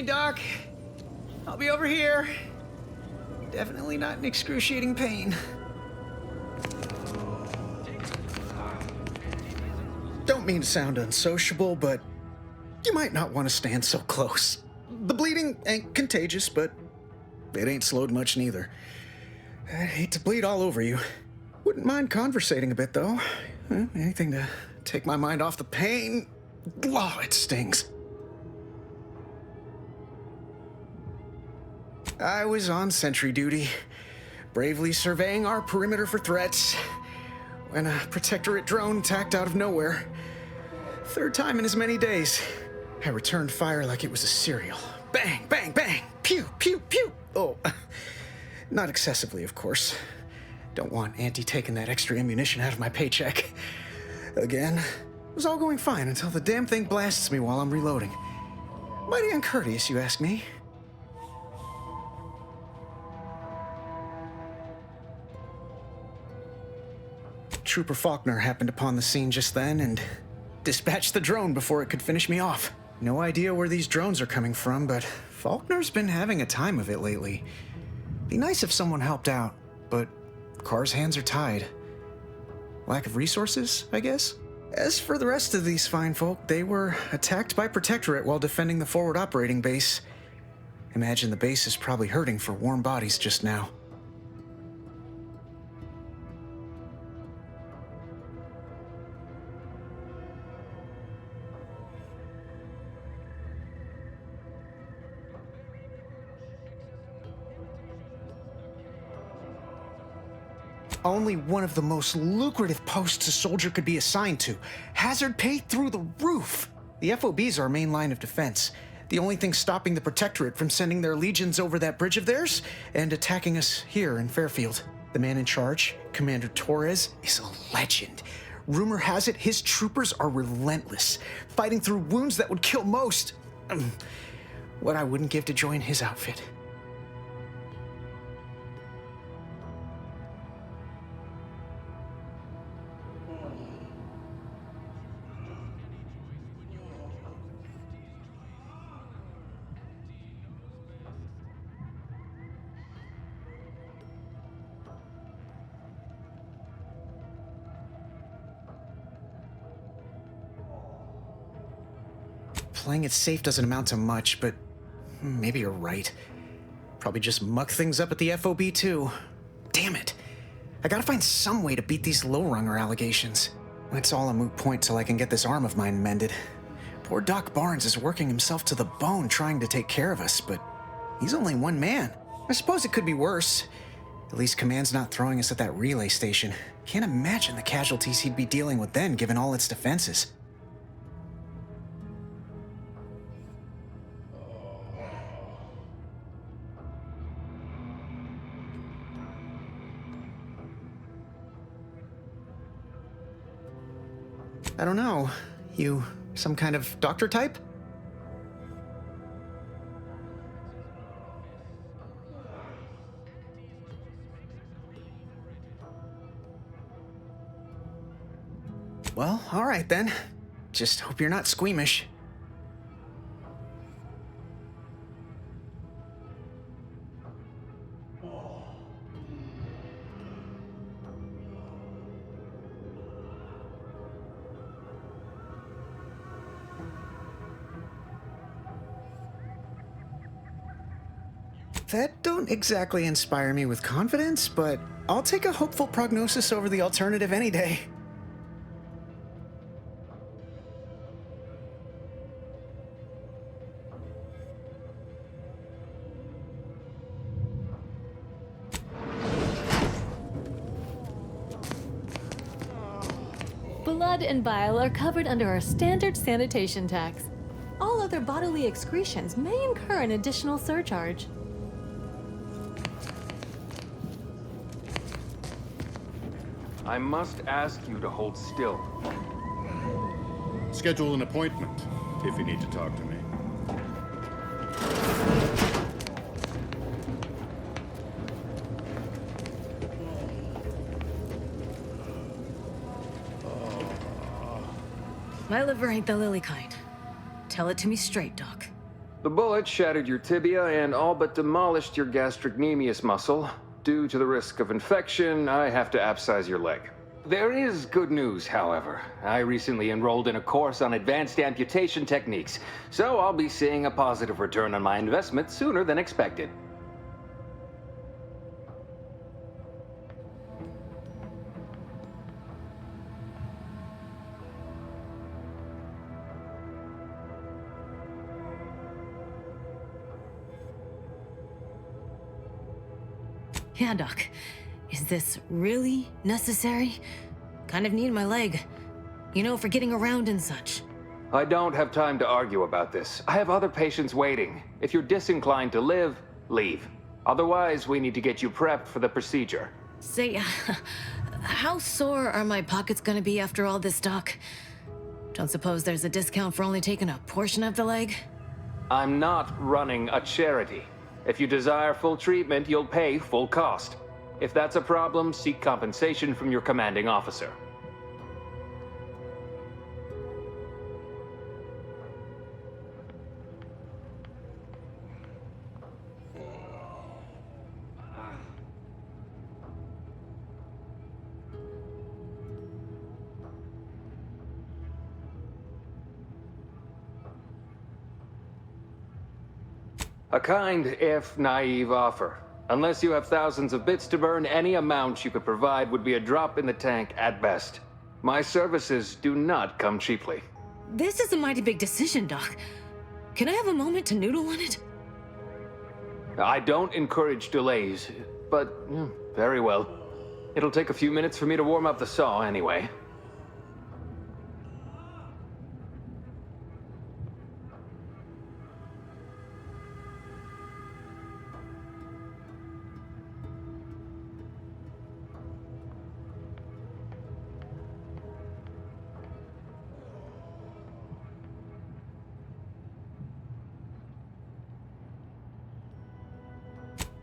Doc. I'll be over here. Definitely not in excruciating pain. Don't mean to sound unsociable, but you might not want to stand so close. The bleeding ain't contagious, but it ain't slowed much neither. I hate to bleed all over you. Wouldn't mind conversating a bit, though. Anything to take my mind off the pain. Oh, it stings. I was on sentry duty, bravely surveying our perimeter for threats, when a protectorate drone attacked out of nowhere. Third time in as many days. I returned fire like it was a cereal. Bang, bang, bang! Pew, pew, pew! Oh, not excessively, of course. Don't want Auntie taking that extra ammunition out of my paycheck. Again, it was all going fine until the damn thing blasts me while I'm reloading. Mighty uncourteous, you ask me. Trooper Faulkner happened upon the scene just then and dispatched the drone before it could finish me off. No idea where these drones are coming from, but Faulkner's been having a time of it lately. Be nice if someone helped out, but Carr's hands are tied. Lack of resources, I guess? As for the rest of these fine folk, they were attacked by Protectorate while defending the forward operating base. Imagine the base is probably hurting for warm bodies just now. Only one of the most lucrative posts a soldier could be assigned to. Hazard pay through the roof. The FOBs are our main line of defense. The only thing stopping the Protectorate from sending their legions over that bridge of theirs and attacking us here in Fairfield. The man in charge, Commander Torres, is a legend. Rumor has it his troopers are relentless, fighting through wounds that would kill most. What I wouldn't give to join his outfit. Playing it safe doesn't amount to much, but maybe you're right. Probably just muck things up at the FOB too. Damn it. I gotta find some way to beat these low-runger allegations. It's all a moot point till I can get this arm of mine mended. Poor Doc Barnes is working himself to the bone trying to take care of us, but he's only one man. I suppose it could be worse. At least Command's not throwing us at that relay station. Can't imagine the casualties he'd be dealing with then, given all its defenses. I don't know. You some kind of doctor type? Well, all right then. Just hope you're not squeamish. That don't exactly inspire me with confidence, but I'll take a hopeful prognosis over the alternative any day. Blood and bile are covered under our standard sanitation tax. All other bodily excretions may incur an additional surcharge. I must ask you to hold still. Schedule an appointment if you need to talk to me. My liver ain't the lily kind. Tell it to me straight, Doc. The bullet shattered your tibia and all but demolished your gastrocnemius muscle. Due to the risk of infection, I have to abscise your leg. There is good news, however. I recently enrolled in a course on advanced amputation techniques, so I'll be seeing a positive return on my investment sooner than expected. Yeah, Doc. Is this really necessary? Kind of need my leg. You know, for getting around and such. I don't have time to argue about this. I have other patients waiting. If you're disinclined to live, leave. Otherwise, we need to get you prepped for the procedure. Say, how sore are my pockets gonna be after all this, Doc? Don't suppose there's a discount for only taking a portion of the leg? I'm not running a charity. If you desire full treatment, you'll pay full cost. If that's a problem, seek compensation from your commanding officer. A kind, if naive offer. Unless you have thousands of bits to burn, any amount you could provide would be a drop in the tank at best. My services do not come cheaply. This is a mighty big decision, Doc. Can I have a moment to noodle on it? I don't encourage delays, but very well. It'll take a few minutes for me to warm up the saw anyway.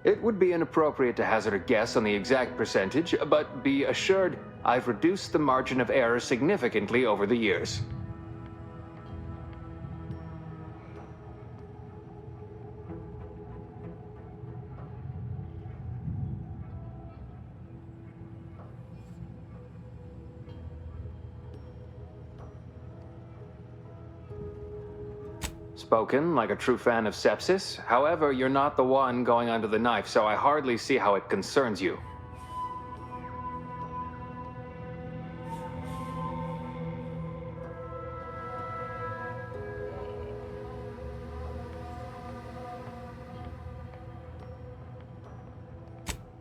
It would be inappropriate to hazard a guess on the exact percentage, but be assured I've reduced the margin of error significantly over the years. Spoken like a true fan of sepsis. However, you're not the one going under the knife, so I hardly see how it concerns you.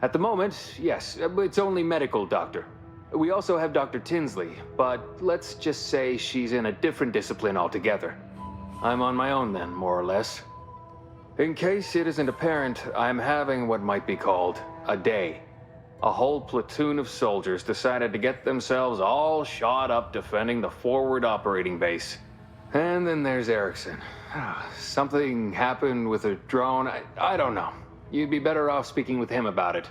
At the moment, yes, it's only medical, Doctor. We also have Dr. Tinsley, but let's just say she's in a different discipline altogether. I'm on my own then, more or less. In case it isn't apparent, I'm having what might be called a day. A whole platoon of soldiers decided to get themselves all shot up defending the forward operating base. And then there's Erickson. Something happened with a drone. I don't know. You'd be better off speaking with him about it.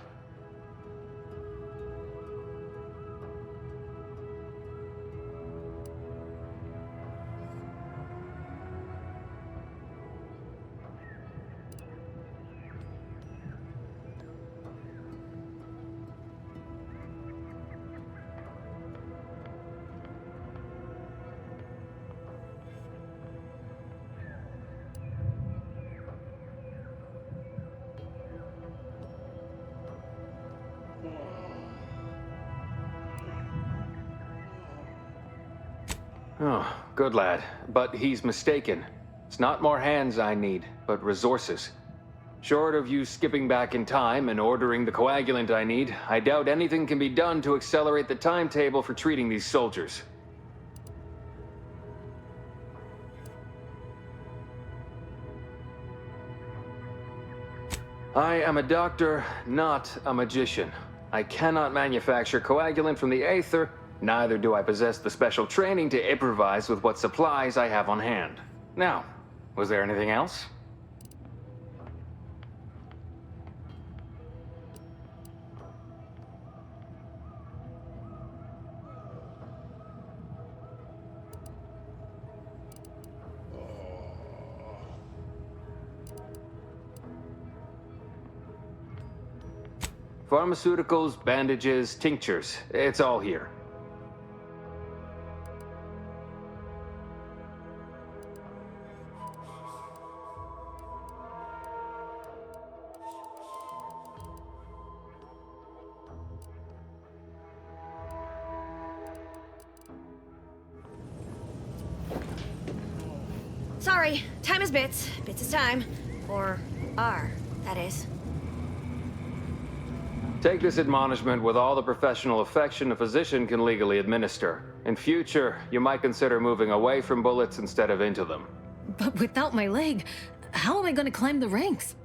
Oh, good lad. But he's mistaken. It's not more hands I need, but resources. Short of you skipping back in time and ordering the coagulant I need, I doubt anything can be done to accelerate the timetable for treating these soldiers. I am a doctor, not a magician. I cannot manufacture coagulant from the aether, neither do I possess the special training to improvise with what supplies I have on hand. Now, was there anything else? Pharmaceuticals, bandages, tinctures. It's all here. Sorry, time is bits. Bits is time. Or are, that is. Take this admonishment with all the professional affection a physician can legally administer. In future, you might consider moving away from bullets instead of into them. But without my leg, how am I gonna climb the ranks?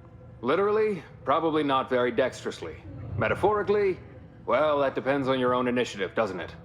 Literally, probably not very dexterously. Metaphorically, well, that depends on your own initiative, doesn't it?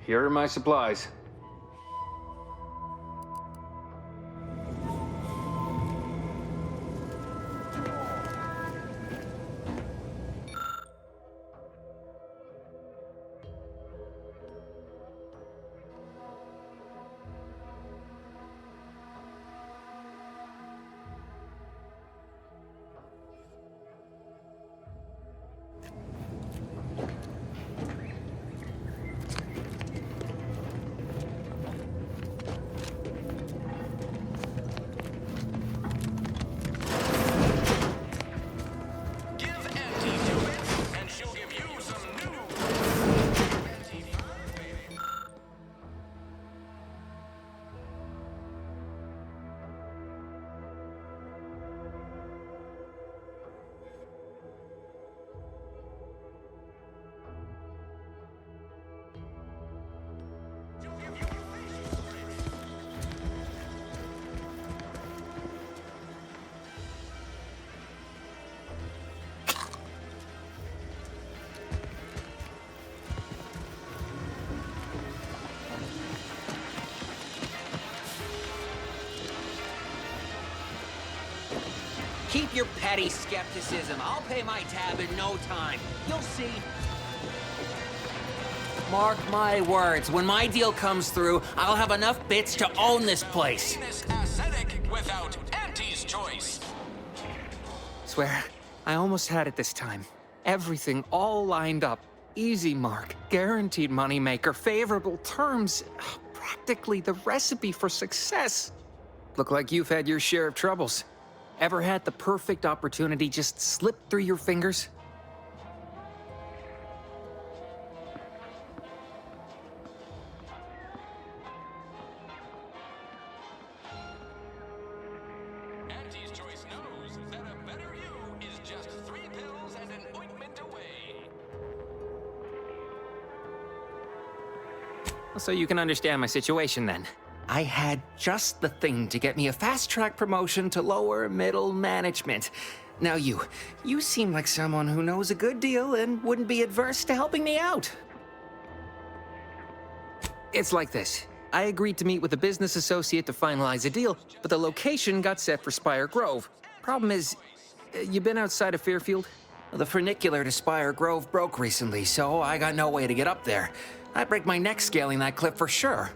Here are my supplies. Keep your petty skepticism. I'll pay my tab in no time. You'll see. Mark my words, when my deal comes through, I'll have enough bits to own this place. Ascetic without Auntie's choice. Swear, I almost had it this time. Everything all lined up. Easy mark, guaranteed moneymaker, favorable terms. Practically the recipe for success. Look like you've had your share of troubles. Ever had the perfect opportunity just slip through your fingers? Auntie's choice knows that a better you is just 3 pills and an ointment away. So you can understand my situation then. I had just the thing to get me a fast-track promotion to lower middle management. Now you seem like someone who knows a good deal and wouldn't be adverse to helping me out. It's like this. I agreed to meet with a business associate to finalize a deal, but the location got set for Spire Grove. Problem is, you been outside of Fairfield? The funicular to Spire Grove broke recently, so I got no way to get up there. I'd break my neck scaling that cliff for sure.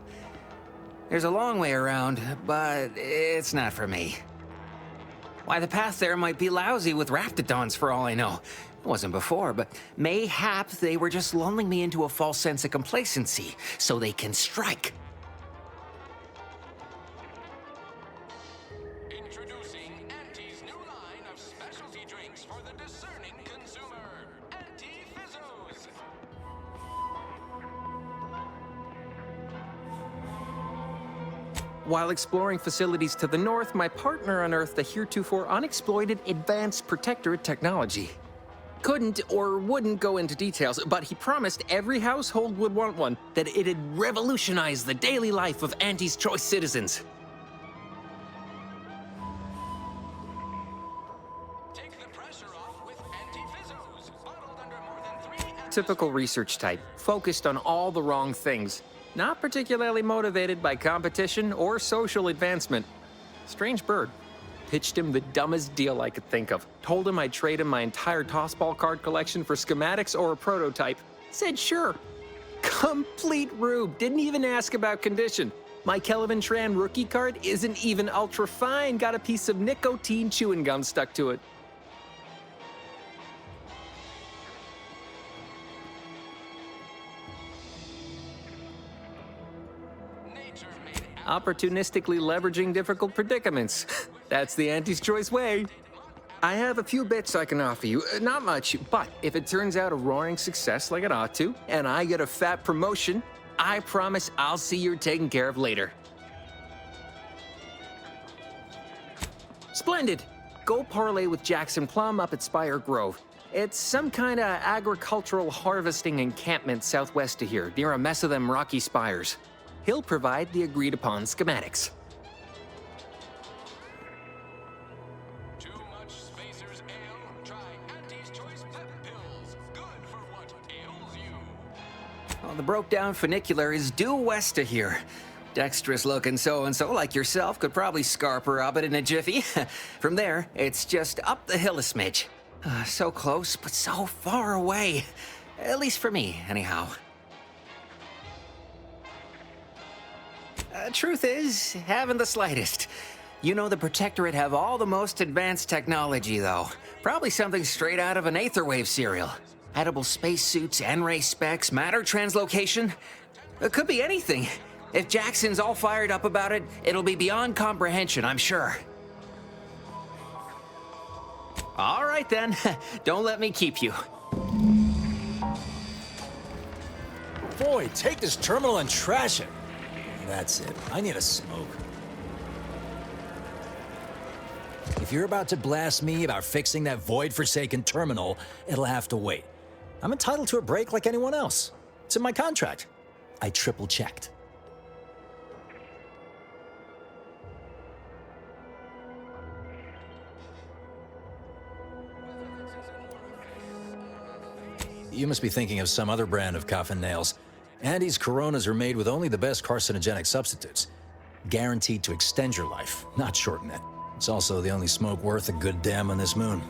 There's a long way around, but it's not for me. Why, the path there might be lousy with raptidons for all I know. It wasn't before, but mayhap they were just lulling me into a false sense of complacency so they can strike. Introducing Auntie's new line of specialty drinks for the discerning consumer. Anti-Fizzos. While exploring facilities to the north, my partner unearthed a heretofore unexploited advanced protectorate technology. Couldn't or wouldn't go into details, but he promised every household would want one, that it'd revolutionize the daily life of Auntie's Choice citizens. Take the pressure off with Anti-Fizzos. Bottled under more than 3 ounces. Typical research type, focused on all the wrong things. Not particularly motivated by competition or social advancement. Strange bird. Pitched him the dumbest deal I could think of. Told him I'd trade him my entire tossball card collection for schematics or a prototype. Said sure. Complete rube. Didn't even ask about condition. My Kelvin Tran rookie card isn't even ultra fine. Got a piece of nicotine chewing gum stuck to it. Nature made Opportunistically leveraging difficult predicaments. That's the Auntie's Choice way. I have a few bits I can offer you. Not much, but if it turns out a roaring success like it ought to, and I get a fat promotion, I promise I'll see you're taken care of later. Splendid! Go parlay with Jackson Plum up at Spire Grove. It's some kind of agricultural harvesting encampment southwest of here, near a mess of them rocky spires. He'll provide the agreed-upon schematics. too much Spacer's Ale. Try Auntie's Choice Pep Pills. Good for what ails you. Well, the broke-down funicular is due west of here. Dexterous-looking so-and-so like yourself could probably scarp her up it in a jiffy. From there, it's just up the hill a smidge. So close, but so far away. At least for me, anyhow. Truth is, haven't the slightest. You know the Protectorate have all the most advanced technology, though. Probably something straight out of an Aetherwave serial. Edible spacesuits, N-ray specs, matter translocation. It could be anything. If Jackson's all fired up about it, it'll be beyond comprehension, I'm sure. All right then, don't let me keep you. Boy, take this terminal and trash it. That's it. I need a smoke. If you're about to blast me about fixing that void-forsaken terminal, it'll have to wait. I'm entitled to a break like anyone else. It's in my contract. I triple-checked. You must be thinking of some other brand of coffin nails. Andy's Coronas are made with only the best carcinogenic substitutes. Guaranteed to extend your life, not shorten it. It's also the only smoke worth a good damn on this moon.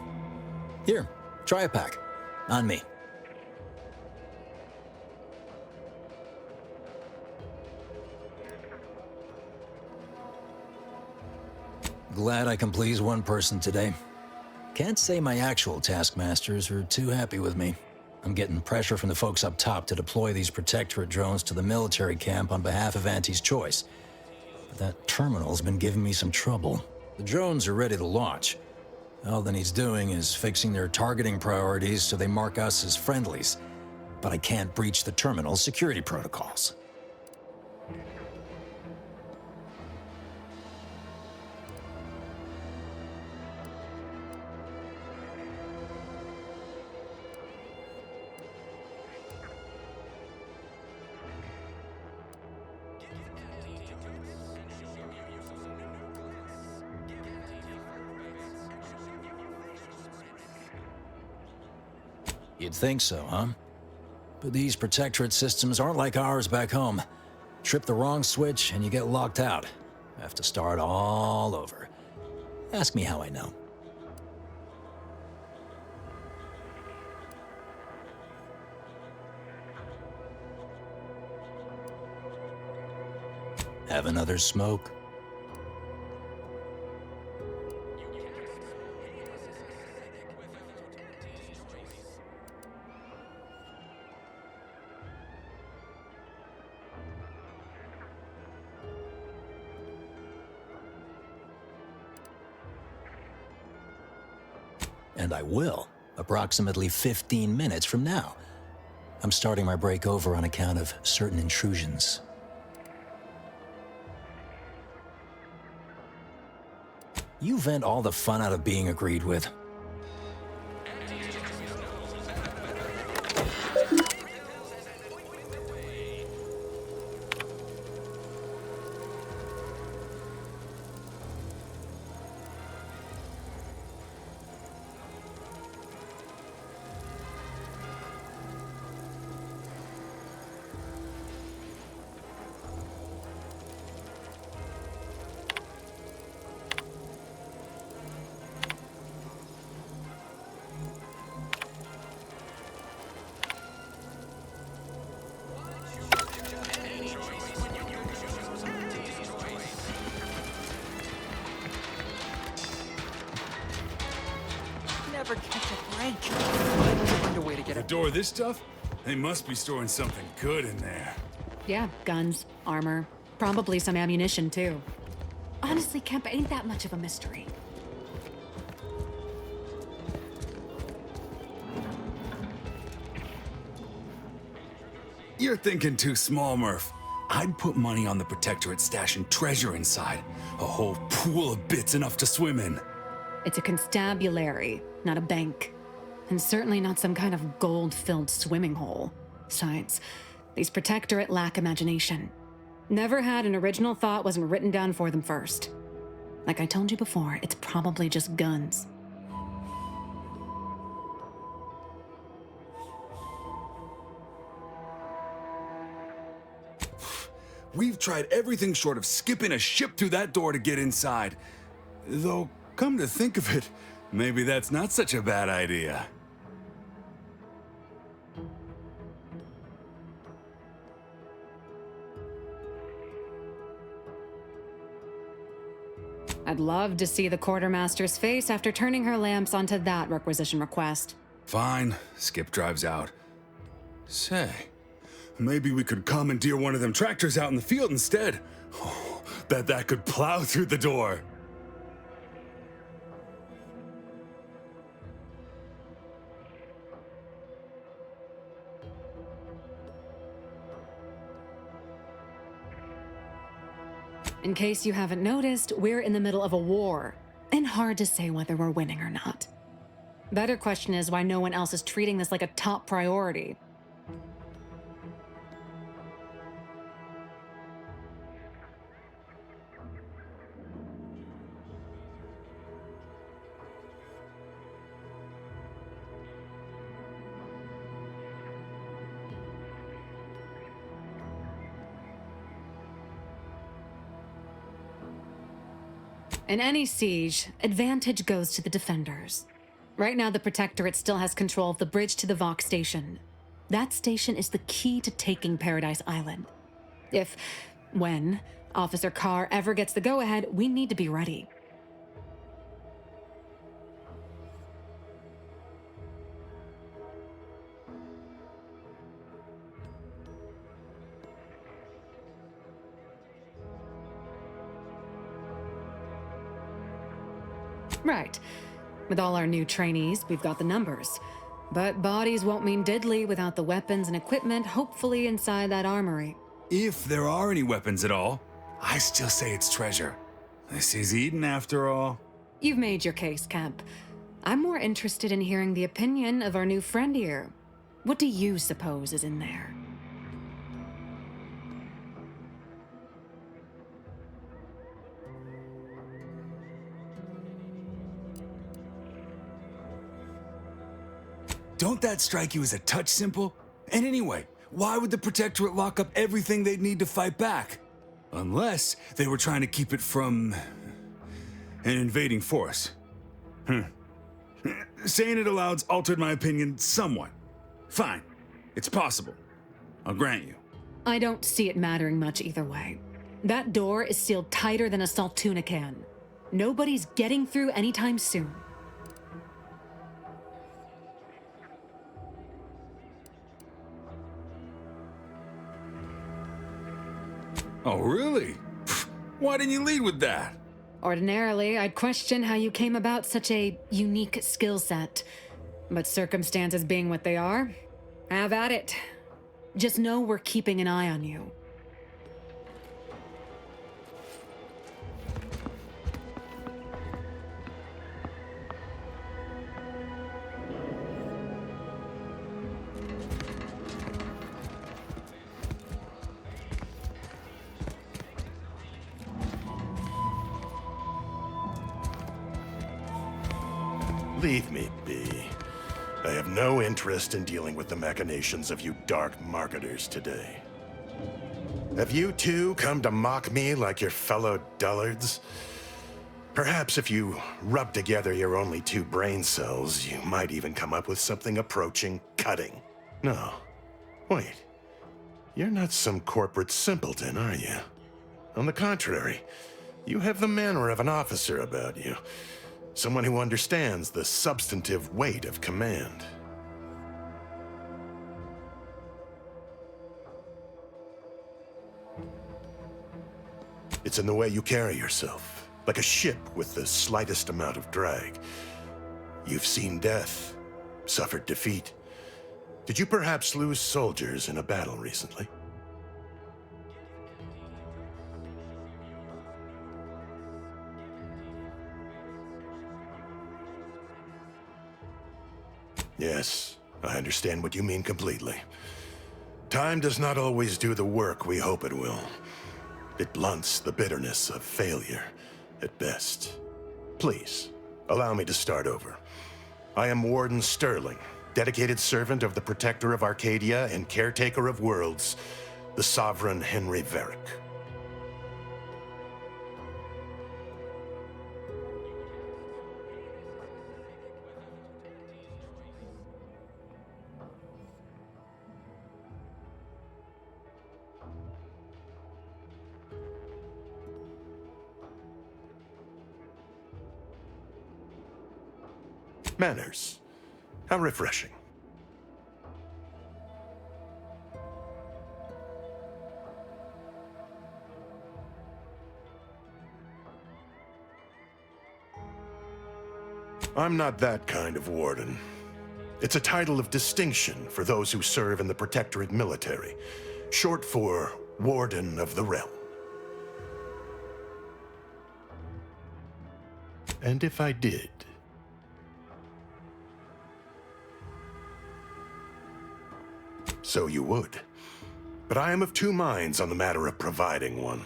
Here, try a pack. On me. Glad I can please one person today. Can't say my actual taskmasters are too happy with me. I'm getting pressure from the folks up top to deploy these Protectorate drones to the military camp on behalf of Auntie's Choice. But that terminal's been giving me some trouble. The drones are ready to launch. All that needs doing is fixing their targeting priorities so they mark us as friendlies. But I can't breach the terminal's security protocols. You'd think so, huh? But these protectorate systems aren't like ours back home. Trip the wrong switch and you get locked out. Have to start all over. Ask me how I know. Have another smoke? And I will, approximately 15 minutes from now. I'm starting my break over on account of certain intrusions. You vent all the fun out of being agreed with. Never catch a break. Finally find a way to get The door this stuff? They must be storing something good in there. Yeah, guns, armor, probably some ammunition too. Honestly, Kemp ain't that much of a mystery. You're thinking too small, Murph. I'd put money on the Protectorate stashing treasure inside. A whole pool of bits enough to swim in. It's a constabulary, not a bank. And certainly not some kind of gold-filled swimming hole. Besides, these Protectorate lack imagination. Never had an original thought wasn't written down for them first. Like I told you before, it's probably just guns. We've tried everything short of skipping a ship through that door to get inside. Though, come to think of it, maybe that's not such a bad idea. I'd love to see the quartermaster's face after turning her lamps onto that requisition request. Fine, Skip drives out. Say, maybe we could commandeer one of them tractors out in the field instead. Oh, bet that could plow through the door. In case you haven't noticed, we're in the middle of a war, and hard to say whether we're winning or not. Better question is why no one else is treating this like a top priority. In any siege, advantage goes to the defenders. Right now, the Protectorate still has control of the bridge to the Vox station. That station is the key to taking Paradise Island. When, Officer Carr ever gets the go-ahead, we need to be ready. Right. With all our new trainees, we've got the numbers. But bodies won't mean diddly without the weapons and equipment hopefully inside that armory. If there are any weapons at all, I still say it's treasure. This is Eden after all. You've made your case, Kemp. I'm more interested in hearing the opinion of our new friend here. What do you suppose is in there? Don't that strike you as a touch simple? And anyway, why would the Protectorate lock up everything they'd need to fight back? Unless they were trying to keep it from an invading force. Saying it aloud's altered my opinion somewhat. Fine, it's possible. I'll grant you. I don't see it mattering much either way. That door is sealed tighter than a salt tuna can. Nobody's getting through anytime soon. Oh, really? Why didn't you lead with that? Ordinarily, I'd question how you came about such a unique skill set. But circumstances being what they are, have at it. Just know we're keeping an eye on you. Leave me be. I have no interest in dealing with the machinations of you dark marketers today. Have you two come to mock me like your fellow dullards? Perhaps if you rub together your only 2 brain cells, you might even come up with something approaching cutting. No. Wait. You're not some corporate simpleton, are you? On the contrary, you have the manner of an officer about you. Someone who understands the substantive weight of command. It's in the way you carry yourself, like a ship with the slightest amount of drag. You've seen death, suffered defeat. Did you perhaps lose soldiers in a battle recently? Yes, I understand what you mean completely. Time does not always do the work we hope it will. It blunts the bitterness of failure, at best. Please, allow me to start over. I am Warden Sterling, dedicated servant of the Protector of Arcadia and caretaker of worlds, the Sovereign Henry Varick. Manners. How refreshing. I'm not that kind of warden. It's a title of distinction for those who serve in the Protectorate military, short for Warden of the Realm. And if I did, so you would. But I am of 2 minds on the matter of providing one.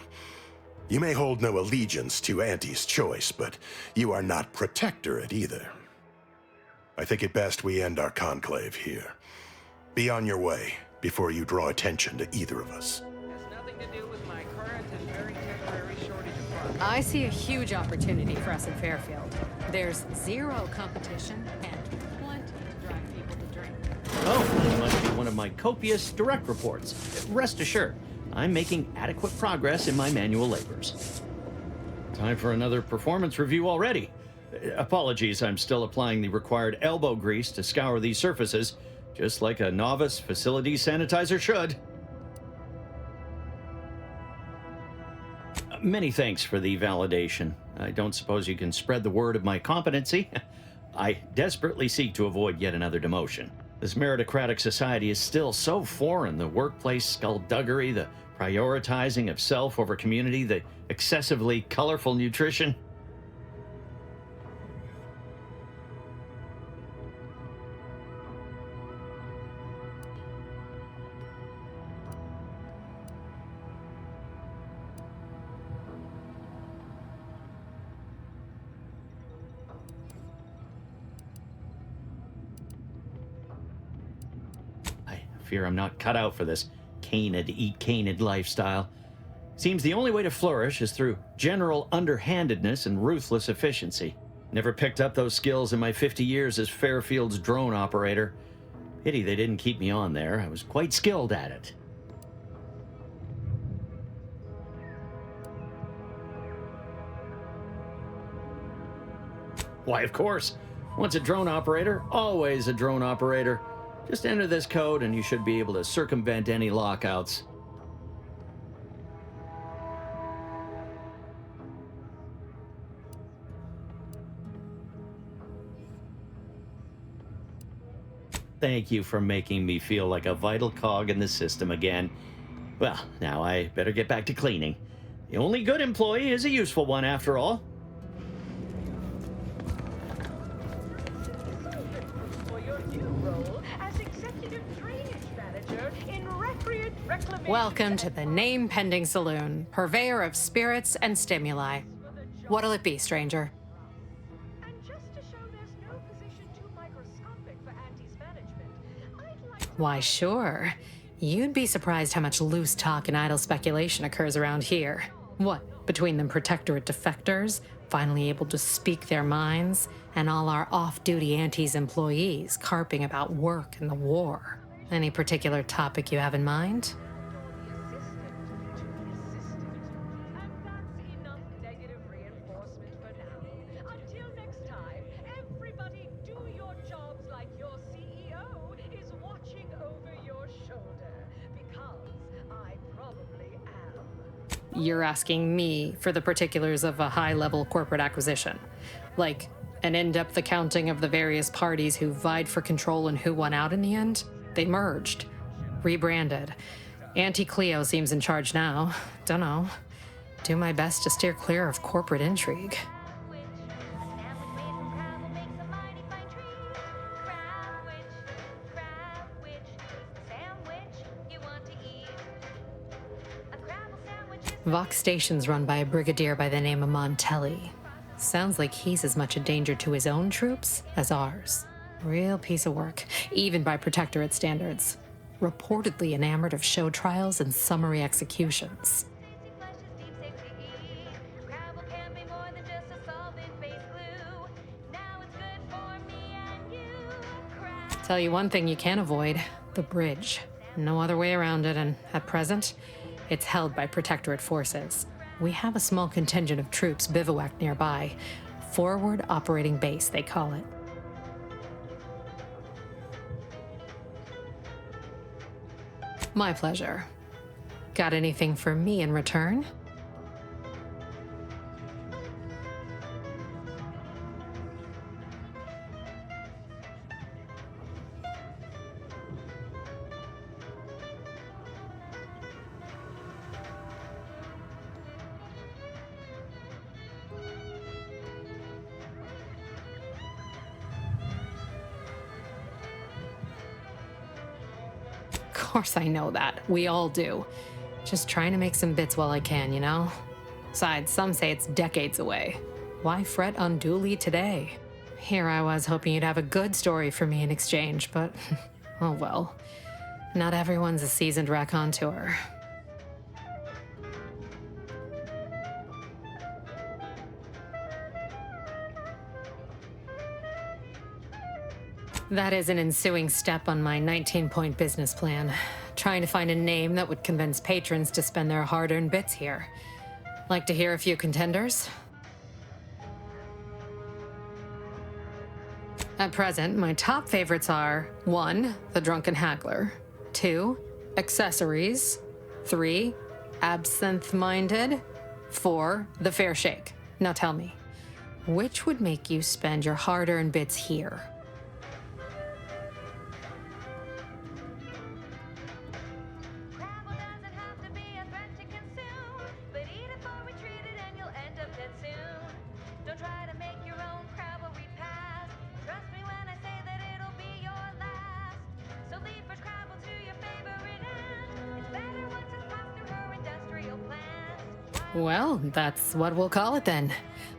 You may hold no allegiance to Auntie's choice, but you are not Protectorate either. I think it best we end our conclave here. Be on your way before you draw attention to either of us. Has nothing to do with my current and very temporary shortage of funds. I see a huge opportunity for us in Fairfield. There's 0 competition and plenty to drive people to drink. Oh, you must be one of my copious direct reports. Rest assured, I'm making adequate progress in my manual labors. Time for another performance review already. Apologies, I'm still applying the required elbow grease to scour these surfaces, just like a novice facility sanitizer should. Many thanks for the validation. I don't suppose you can spread the word of my competency. I desperately seek to avoid yet another demotion. This meritocratic society is still so foreign. The workplace skullduggery, the prioritizing of self over community, the excessively colorful nutrition. Fear I'm not cut out for this canid, eat canid lifestyle. Seems the only way to flourish is through general underhandedness and ruthless efficiency. Never picked up those skills in my 50 years as Fairfield's drone operator. Pity they didn't keep me on there. I was quite skilled at it. Why, of course. Once a drone operator, always a drone operator. Just enter this code and you should be able to circumvent any lockouts. Thank you for making me feel like a vital cog in the system again. Well, now I better get back to cleaning. The only good employee is a useful one after all. Welcome to the name-pending saloon, purveyor of spirits and stimuli. What'll it be, stranger? Why, sure. You'd be surprised how much loose talk and idle speculation occurs around here. What, between them Protectorate defectors, finally able to speak their minds, and all our off-duty Antes employees carping about work and the war? Any particular topic you have in mind? You're asking me for the particulars of a high-level corporate acquisition. Like, an in-depth accounting of the various parties who vied for control and who won out in the end? They merged. Rebranded. Auntie Cleo seems in charge now. Dunno. Do my best to steer clear of corporate intrigue. Vox Station's run by a brigadier by the name of Montelli. Sounds like he's as much a danger to his own troops as ours. Real piece of work, even by Protectorate standards. Reportedly enamored of show trials and summary executions. Tell you one thing you can't avoid, the bridge. No other way around it, and at present, it's held by Protectorate forces. We have a small contingent of troops bivouacked nearby. Forward Operating Base, they call it. My pleasure. Got anything for me in return? Of course I know that. We all do. Just trying to make some bits while I can, you know? Besides, some say it's decades away. Why fret unduly today? Here I was hoping you'd have a good story for me in exchange, but oh well. Not everyone's a seasoned raconteur. That is an ensuing step on my 19-point business plan. Trying to find a name that would convince patrons to spend their hard-earned bits here. Like to hear a few contenders? At present, my top favorites are 1. The Drunken Haggler, 2. Accessories, 3. Absinthe-Minded, 4. The Fair Shake. Now tell me, which would make you spend your hard-earned bits here? Well, that's what we'll call it then.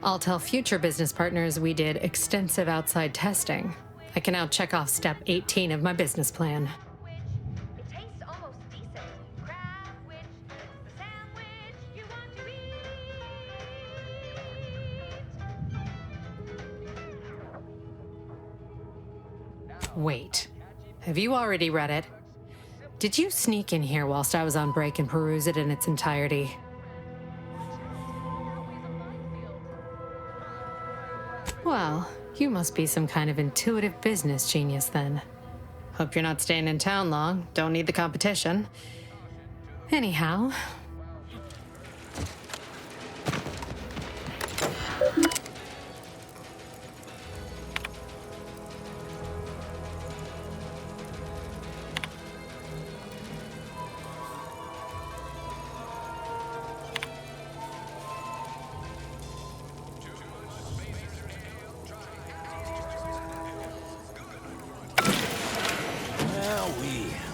I'll tell future business partners we did extensive outside testing. I can now check off step 18 of my business plan. Wait. Have you already read it? Did you sneak in here whilst I was on break and peruse it in its entirety? Well, you must be some kind of intuitive business genius then. Hope you're not staying in town long. Don't need the competition. Anyhow.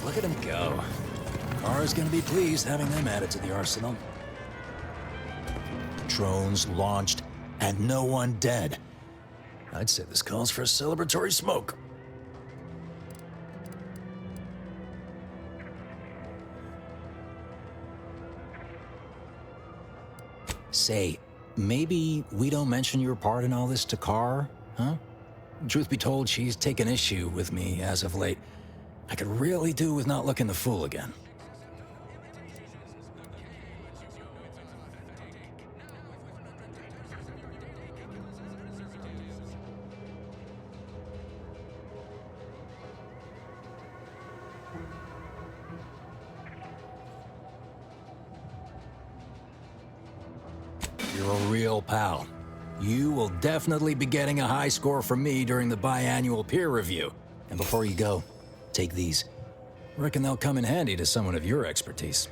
Look at him go. Kara's gonna be pleased having them added to the arsenal. Drones launched and no one dead. I'd say this calls for a celebratory smoke. Say, maybe we don't mention your part in all this to Kara, huh? Truth be told, she's taken issue with me as of late. I could really do with not looking the fool again. You're a real pal. You will definitely be getting a high score from me during the biannual peer review. And before you go, take these. Reckon they'll come in handy to someone of your expertise.